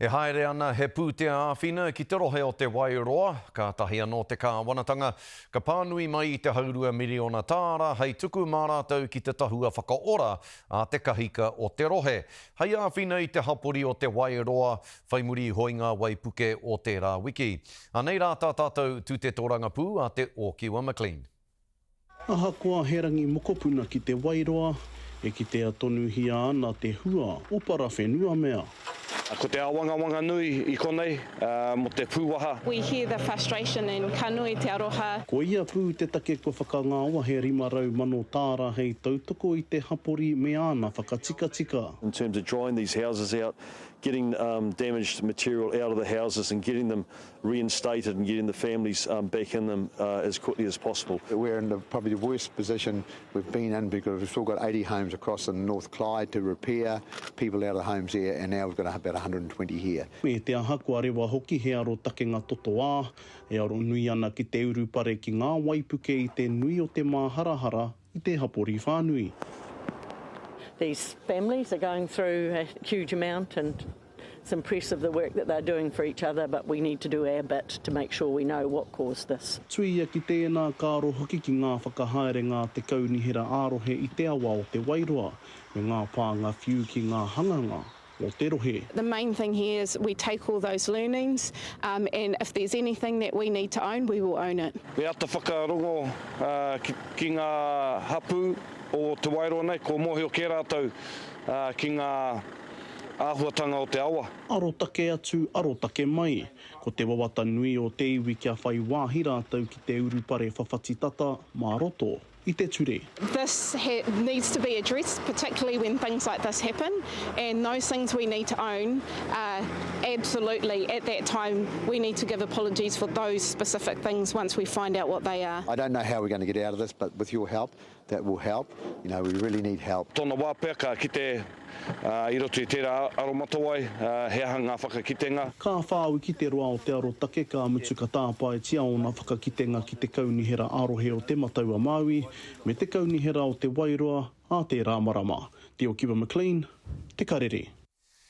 E haere ana he pūtea āwhina ki te rohe o te Wairoa, ka tahi anō te kāwanatanga, ka pānui mai i te haurua miriona tāra, hei tuku mā rātou ki te tahua whakaora a te kahika o te rohe. Hei āwhina i te hapori o te Wairoa, whai muri hoinga waipuke o te rā wiki. Anei rā tātou tu te tōranga pū a te Okiwa McLean. Aha kua herangi mokopuna ki te Wairoa, e ki te atonu hia ana te hua o para whenua mea. Ko te awanga nui I konei, mo te pūwaha. We hear the frustration in ka nui te aroha. Ko ia pū te take ko whakangāua he 500 mano tāra hei tautoko I te hapori me ana whakatika. In terms of drying these houses out, getting damaged material out of the houses and getting them reinstated and getting the families back in them as quickly as possible. We're in probably the worst position we've been in because we've still got 80 homes across the North Clyde to repair, people out of homes there, and now we've got about 120 here. Me te aha kua rewa hoki he aro take ngā toto ā, e aro nui ana ki te urupare ki ngā waipuke I te nui o te māharahara I te hapori whānui. These families are going through a huge amount and it's impressive the work that they're doing for each other, but we need to do our bit to make sure we know what caused this. Tui ki tēnā kāro hoki ki ngā whakahaerenga te kaunihera ārohe I te awa o te Wairoa, me ngā pānga whiu ki ngā hanganga o te rohe. The main thing here is we take all those learnings and if there's anything that we need to own, we will own it. We ata whakarongo ki ngā hapu o te Wairoa nei, ko mohi o ke rātou ki ngā āhuatanga o te awa. Arotake atu, arotake mai. Ko te wawata nui o te iwi kia whai wāhi rātou ki te urupare whawhatitata mā roto I te ture. This needs to be addressed, particularly when things like this happen, and those things we need to own, absolutely, at that time, we need to give apologies for those specific things once we find out what they are. I don't know how we're going to get out of this, but with your help, that will help. You know, we really need help. Tōna wāpeka ki te I roto I tērā aromatawai, he aha ngā whakakitenga. Ka whāu ki te roa o te arotake, ka mutu ka tāpai tia o ngā whakakitenga ki te kaunihera ārohe o te Mataua Māui, me te kaunihera o te Wairoa a te Rāmarama. Te Okiwa McLean, te karere.